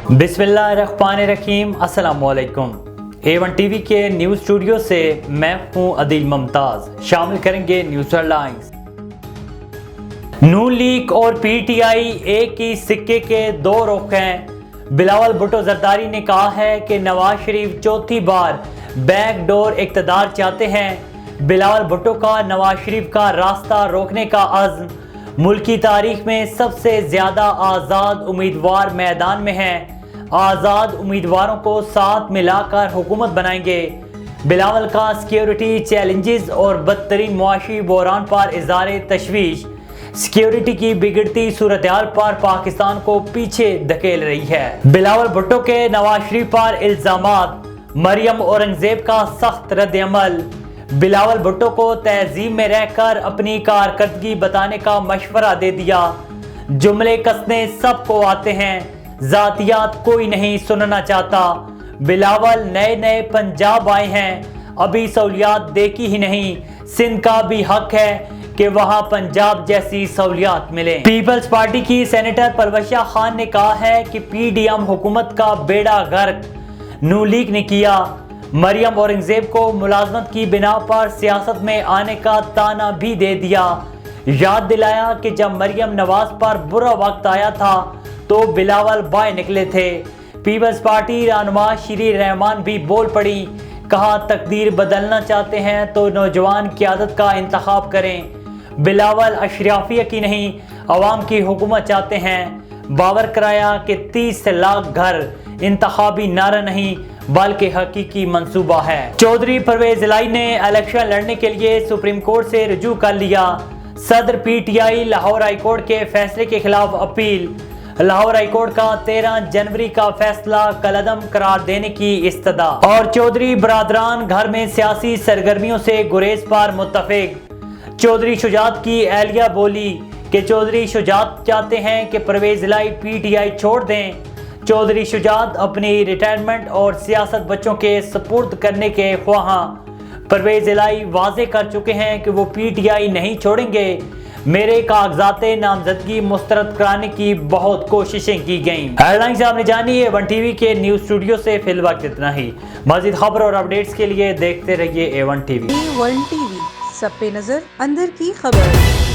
बिस्मिल्लाहिर्रहमानिर्रहीम। अस्सलाम वालेकुम। A1 टीवी के न्यूज़ स्टूडियो से मैं हूं अदील मुमताज़। शामिल करेंगे न्यूज़ हेडलाइंस। नून लीग और पीटीआई एक ही सिक्के के दो रुख हैं। बिलावल भुट्टो जरदारी ने कहा है कि नवाज शरीफ चौथी बार बैकडोर इक़्तिदार चाहते हैं। बिलावल भुट्टो का नवाज शरीफ का रास्ता रोकने का अज़्म। मुल्की तारीख में सबसे ज़्यादा आज़ाद उम्मीदवार मैदान में हैं। आज़ाद उम्मीदवारों को साथ मिलाकर हुकूमत बनाएंगे। बिलावल का सिक्योरिटी चैलेंजेस और बदतरीन मुआशी बहरान पर इज़हार तशवीश। सिक्योरिटी की बिगड़ती सूरत-ए-हाल पर पाकिस्तान को पीछे धकेल रही है। बिलावल भुट्टो के नवाज शरीफ पर इल्ज़ामात। मरियम औरंगज़ेब का सख्त रद्द-ए-अमल। बिलावल भुट्टो को तहज़ीब में रहकर अपनी कारकर्दगी बताने का मशवरा दे दिया। जुमले कसने सबको आते हैं, ज़ातियात कोई नहीं सुनना चाहता। बिलावल नए पंजाब आए हैं, अभी सहूलियात देखी ही नहीं। सिंध का भी हक है कि वहाँ पंजाब जैसी सहूलियात मिले। पीपल्स पार्टी की सेनेटर परवशिया खान ने कहा है कि पीडीएम हुकूमत का बेड़ा गर्क नून लीग ने किया। मरियम औरंगज़ेब को मुलाजमत की बिना पर सियासत में आने का ताना भी दे दिया। याद दिलाया कि जब मरियम नवाज पर बुरा वक्त आया था तो बिलावल बाय निकले थे। पीपल्स पार्टी रहनुमा श्री रहमान भी बोल पड़ी। कहा तकदीर बदलना चाहते हैं तो नौजवान क़यादत का इंतखाब करें। बिलावल अशराफिया की नहीं अवाम की हुकूमत चाहते हैं। बावर कराया कि 30 लाख घर इंतखाबी नारा नहीं बल्कि हकीकी मंसूबा है। चौधरी परवेज इलाही ने इलेक्शन लड़ने के लिए सुप्रीम कोर्ट से रुजू कर लिया। सदर पीटीआई लाहौर हाई कोर्ट के फैसले के खिलाफ अपील। लाहौर हाई कोर्ट का 13 जनवरी का फैसला कलअदम करार देने की इस्तदा। और चौधरी बरादरान घर में सियासी सरगर्मियों से गुरेज पर मुत्तफिक। चौधरी शुजात की एहलिया बोली कि चौधरी शुजात चाहते हैं कि परवेज इलाही पीटीआई छोड़ दें। चौधरी शुजात अपनी रिटायरमेंट और सियासत बच्चों के सपुर्द करने के ख्वाहां। परवेज इलाही वाजे कर चुके हैं कि वो पीटीआई नहीं छोड़ेंगे। मेरे कागजाते नामजदगी मुस्तरद कराने की बहुत कोशिशें की गईं। हेडलाइंस आपने जानी है। A1 टीवी के न्यूज़ स्टूडियो से फिलहाल इतना ही। मज़ीद खबर और अपडेट्स के लिए देखते रहिए A1 टीवी। A1 टीवी, सब पे नजर, अंदर की खबर।